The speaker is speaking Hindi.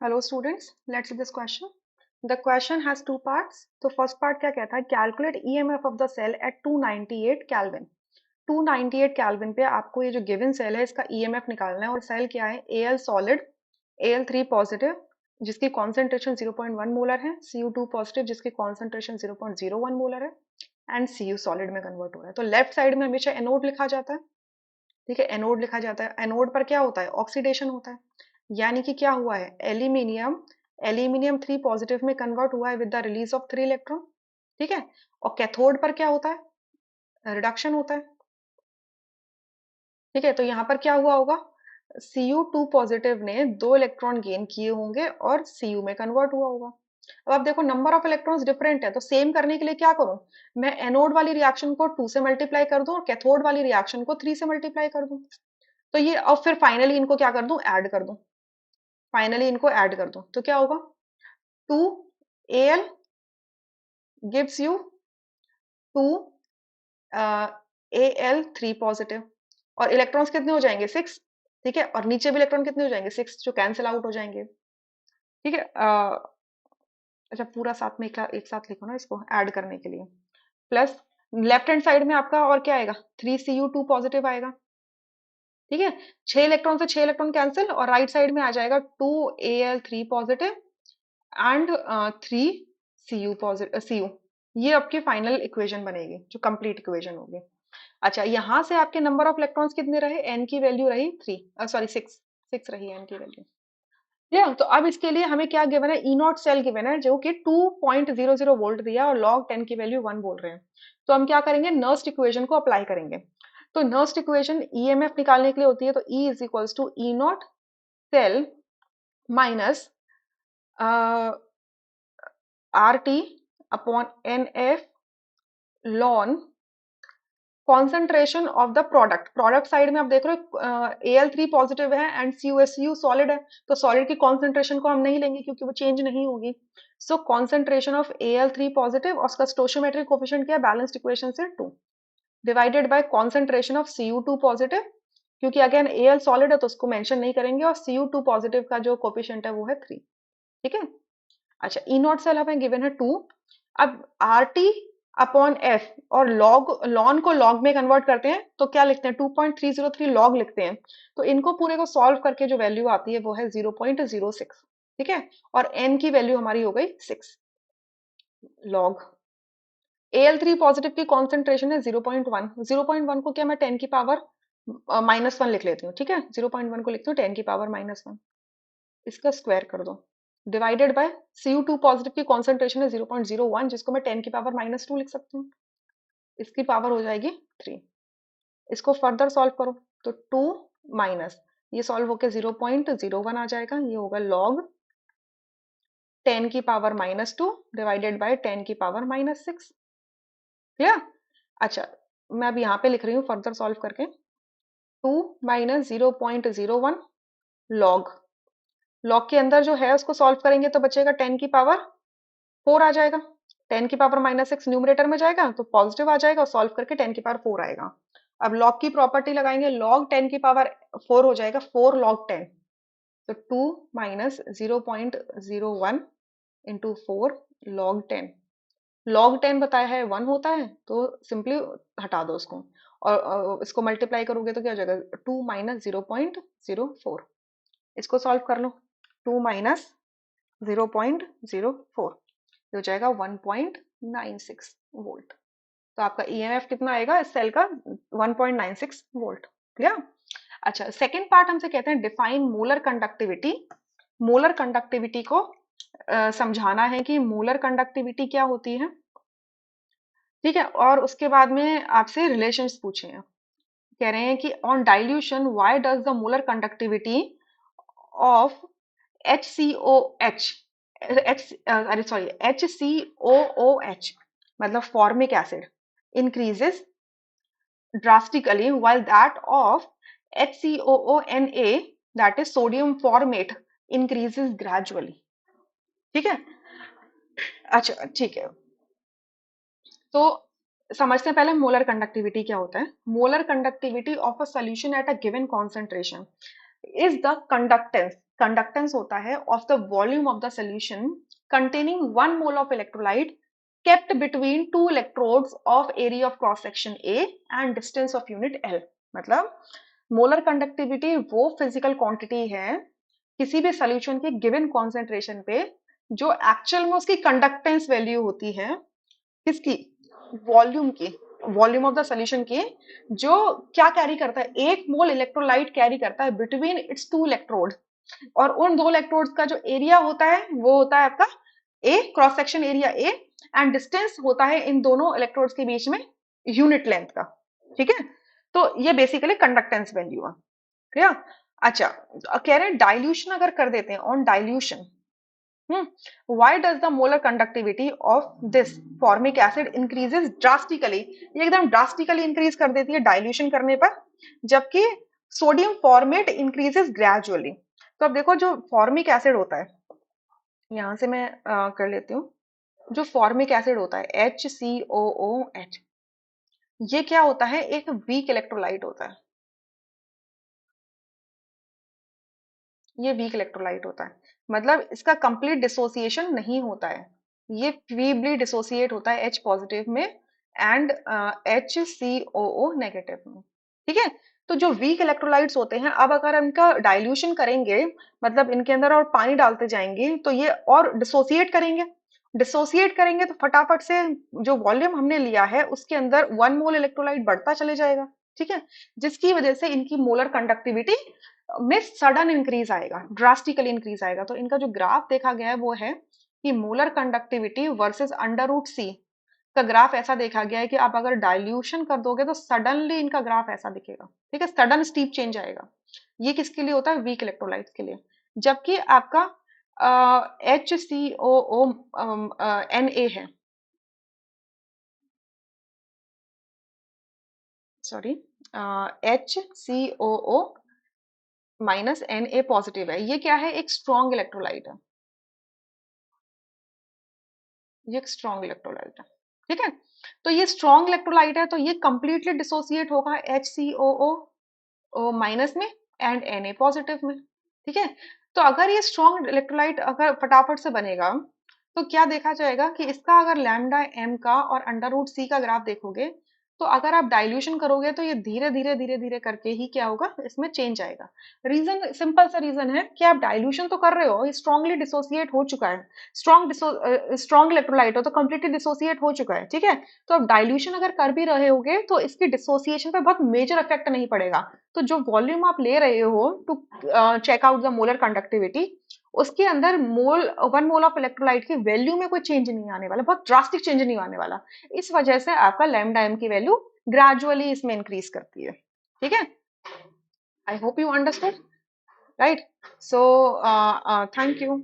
Hello students, let's see this question. The question has two parts. तो first part क्या कहता है? Calculate EMF of the cell at 298 Kelvin. 298 Kelvin पे आपको ये जो given cell है इसका EMF निकालना है और cell क्या है? Al solid, Al3 positive जिसकी concentration 0.1 मोलर है, Cu2 positive जिसकी concentration 0.01 मोलर है and Cu solid में convert हो रहा है. तो left side में हमेशा एनोड लिखा जाता है. ठीक है, एनोड लिखा जाता है. एनोड पर क्या होता है? ऑक्सीडेशन होता है. यानी कि क्या हुआ है? एल्यूमिनियम एल्यूमिनियम 3 पॉजिटिव में कन्वर्ट हुआ है with the release of 3 electron. ठीक है. और कैथोड पर क्या होता है? रिडक्शन होता है. ठीक है, तो यहाँ पर क्या हुआ होगा? Cu2 पॉजिटिव ने 2 इलेक्ट्रॉन गेन किए होंगे और Cu में कन्वर्ट हुआ होगा. अब आप देखो नंबर ऑफ इलेक्ट्रॉन्स डिफरेंट है, तो सेम करने के लिए क्या करूं? मैं एनोड वाली रिएक्शन को 2 से मल्टीप्लाई कर दूं और कैथोड वाली रिएक्शन को 3 से मल्टीप्लाई कर दूं. तो ये अब फिर फाइनली इनको क्या कर दूं? ऐड कर दूं. फाइनली इनको ऐड कर दूं तो क्या होगा? 2Al gives you 2 Al3 positive और इलेक्ट्रॉन्स कितने हो जाएंगे? 6. ठीक है, और नीचे भी इलेक्ट्रॉन कितने हो जाएंगे? 6 जो कैंसिल आउट हो जाएंगे. ठीक है. अच्छा पूरा साथ में एक साथ लिखो ना इसको ऐड करने के लिए. प्लस लेफ्ट हैंड साइड में आपका और क्या आएगा? 3Cu2 पॉजिटिव आएगा. ठीक है, 6 इलेक्ट्रॉन से 6 इलेक्ट्रॉन कैंसिल और राइट साइड में आ जाएगा 2Al3 positive and 3Cu positive Cu. ये आपकी फाइनल इक्वेशन बनेगी जो कंप्लीट इक्वेशन होगी. अच्छा यहां से आपके नंबर ऑफ इलेक्ट्रॉन्स कितने रहे? एन की वैल्यू रही 3, सॉरी 6 रही एन की वैल्यू. या तो अब इसके लिए हमें क्या गिवन है? ई नॉट सेल गिवन है जो कि 2.00 वोल्ट दिया और लॉग 10 की वैल्यू 1 बोल रहे हैं. तो हम क्या करेंगे? नर्स्ट इक्वेशन को अप्लाई करेंगे. तो नर्स्ट इक्वेशन ईएमएफ निकालने के लिए होती है, तो E is equals to E naught cell minus R T upon N F lon concentration of the product side में आप देख रहे हो Al3 पॉजिटिव है एंड CuSu सॉलिड है. तो सॉलिड की कॉन्सेंट्रेशन को हम नहीं लेंगे क्योंकि वो चेंज नहीं होगी. सो कॉन्सेंट्रेशन ऑफ Al3 पॉजिटिव और उसका स्टोशियोमेट्रिक कोफिशिएंट क्या है? बैलेंस्ड इक्वेशन से 2 divided by concentration of Cu2 positive क्योंकि अगेन Al सॉलिड है तो उसको मेंशन नहीं करेंगे और Cu2 पॉजिटिव का जो कोफिशिएंट है वो है 3. ठीक है. अच्छा ई नॉट सेल हमें गिवन है 2. अब आर टी अपॉन एफ और लॉन को लॉग में कन्वर्ट करते हैं तो क्या लिखते हैं? 2.303 लॉग लिखते हैं. तो इनको पूरे को सॉल्व करके जो वैल्यू आती है वो है 0.06. ठीक है, और एन की वैल्यू हमारी हो गई 6 लॉग. Al3 पॉजिटिव की कॉन्सेंट्रेशन है 0.1. 0.1 को क्या मैं 10 की पावर -1 लिख लेती हूँ. ठीक है, 0.1 को लिखती हूँ 10 की पावर -1. इसका स्क्वायर कर दो डिवाइडेड बाय Cu2 पॉजिटिव की कॉन्सेंट्रेशन है 0.01 जिसको मैं 10 की पावर -2 लिख सकती हूँ. इसकी पावर हो जाएगी 3. इसको फर्दर सॉल्व करो तो 2 माइनस ये सॉल्व होकर 0.01 आ जाएगा. ये होगा लॉग 10 की पावर -2 डिवाइडेड बाय 10 की पावर -6. क्लियर? अच्छा मैं अब यहाँ पे लिख रही हूँ फर्दर सॉल्व करके 2 माइनस 0.01 लॉग. लॉग के अंदर जो है उसको सॉल्व करेंगे तो बचेगा 10 की पावर 4 आ जाएगा. 10 की पावर -6 न्यूमरेटर में जाएगा तो पॉजिटिव आ जाएगा और सॉल्व करके 10 की पावर 4 आएगा. अब लॉग की प्रॉपर्टी लगाएंगे. लॉग 10 की पावर 4 हो जाएगा 4 लॉग 10. तो 2 माइनस 0.01 इंटू 4 लॉग 10. लॉग 10 बताया है 1 होता है तो सिंपली हटा दो उसको और इसको मल्टीप्लाई करोगे तो क्या हो जाएगा? 2 माइनस 0.04. इसको सॉल्व कर लो. 2 माइनस 0.04 हो जाएगा 1.96 वोल्ट. तो आपका ईएमएफ कितना आएगा इस सेल का? 1.96 वोल्ट. क्लियर? अच्छा सेकंड पार्ट हमसे कहते हैं define molar conductivity. Molar conductivity को समझाना है कि मोलर कंडक्टिविटी क्या होती है. ठीक है, और उसके बाद में आपसे रिलेशंस पूछे हैं. कह रहे हैं कि on dilution why does the molar conductivity of HCOH अरे सॉरी HCOOH मतलब formic acid increases drastically while that of HCOONA that is sodium formate increases gradually. ठीक है. अच्छा ठीक है, तो समझते हैं पहले मोलर कंडक्टिविटी क्या होता है. Molar conductivity of a solution at a given concentration is the conductance conductance होता है of the volume of the solution containing 1 mole of electrolyte kept between two electrodes of area of cross section A and distance of unit L। मतलब मोलर कंडक्टिविटी वो फिजिकल क्वांटिटी है किसी भी सोल्यूशन के गिवन कॉन्सेंट्रेशन पे जो एक्चुअल में उसकी कंडक्टेंस वैल्यू होती है किसकी, वॉल्यूम की, वॉल्यूम ऑफ द सोल्यूशन की, जो क्या कैरी करता है, 1 मोल इलेक्ट्रोलाइट कैरी करता है बिटवीन इट्स टू इलेक्ट्रोड, और उन दो इलेक्ट्रोड्स का जो एरिया होता है वो होता है आपका A, cross section area A, and distance होता है इन दोनों इलेक्ट्रोड्स के बीच में यूनिट लेंथ का। ठीक है, तो ये बेसिकली कंडक्टेंस वैल्यू है। क्लियर? अच्छा, कह रहे हैं डाइल्यूशन अगर कर देते हैं, on dilution why does the molar conductivity of this formic acid increases drastically, ये एकदम ड्रास्टिकली इंक्रीज कर देती है डाइल्यूशन करने पर, जबकि सोडियम फॉर्मेट इंक्रीजेस ग्रेजुअली। तो अब देखो जो फॉर्मिक एसिड होता है, यहां से मैं कर लेती हूँ, जो फॉर्मिक एसिड होता है HCOOH, ये क्या होता है, एक वीक इलेक्ट्रोलाइट होता है, ये वीक इलेक्ट्रोलाइट होता है, मतलब इसका कंप्लीट डिसोसिएशन नहीं होता है, ये फीबली डिसोसिएट होता है H पॉजिटिव में एंड HCOO नेगेटिव में। ठीक है, तो जो वीक इलेक्ट्रोलाइट्स होते हैं, अब अगर इनका डाइल्यूशन करेंगे, मतलब इनके अंदर और पानी डालते जाएंगे तो ये और डिसोसिएट करेंगे, डिसोसिएट करेंगे तो फटाफट से जो वॉल्यूम हमने लिया है उसके अंदर 1 मोल इलेक्ट्रोलाइट बढ़ता चले जाएगा। ठीक है, जिसकी वजह से इनकी मोलर कंडक्टिविटी में सडन इंक्रीज आएगा, ड्रास्टिकली इंक्रीज आएगा। तो इनका जो ग्राफ देखा गया है वो है कि molar conductivity versus under root C का ग्राफ ऐसा देखा गया है कि आप अगर डाइल्यूशन कर दोगे तो सडनली इनका ग्राफ ऐसा दिखेगा। ठीक है, सडन स्टीप चेंज आएगा। ये किसके लिए होता है, वीक इलेक्ट्रोलाइट्स के लिए। जबकि आपका HCOO Na है, sorry, HCOO minus Na positive है, ये क्या है, एक स्ट्रॉन्ग इलेक्ट्रोलाइट है, ये एक स्ट्रॉन्ग इलेक्ट्रोलाइट है। ठीक है, तो ये स्ट्रॉन्ग इलेक्ट्रोलाइट है तो ये कंप्लीटली डिसोसिएट होगा HCOO माइनस में एंड Na पॉजिटिव में। ठीक है, तो अगर ये स्ट्रॉन्ग इलेक्ट्रोलाइट अगर फटाफट से बनेगा तो क्या देखा जाएगा कि इसका अगर लैम्डा एम का और अंडर रूट सी का ग्राफ देखोगे तो अगर आप डाइल्यूशन करोगे तो ये धीरे धीरे धीरे धीरे करके ही क्या होगा, इसमें चेंज आएगा। रीजन सिंपल सा रीजन है कि आप डाइल्यूशन तो कर रहे हो, ये स्ट्रांगली डिसोसिएट हो चुका है, स्ट्रॉन्ग इलेक्ट्रोलाइट हो तो कंप्लीटली डिसोसिएट हो चुका है। ठीक है, तो अब डाइल्यूशन अगर कर भी रहे होगे तो इसकी डिसोसिएशन पे बहुत मेजर इफेक्ट नहीं पड़ेगा। तो जो वॉल्यूम आप ले रहे हो to check out the molar conductivity, उसके अंदर 1 मोल ऑफ इलेक्ट्रोलाइट की वैल्यू में कोई चेंज नहीं आने वाला, बहुत ड्रास्टिक चेंज नहीं आने वाला। इस वजह से आपका लैम्डा एम की वैल्यू ग्रेजुअली इसमें इंक्रीज करती है। ठीक है, I hope you understood, right? So thank you.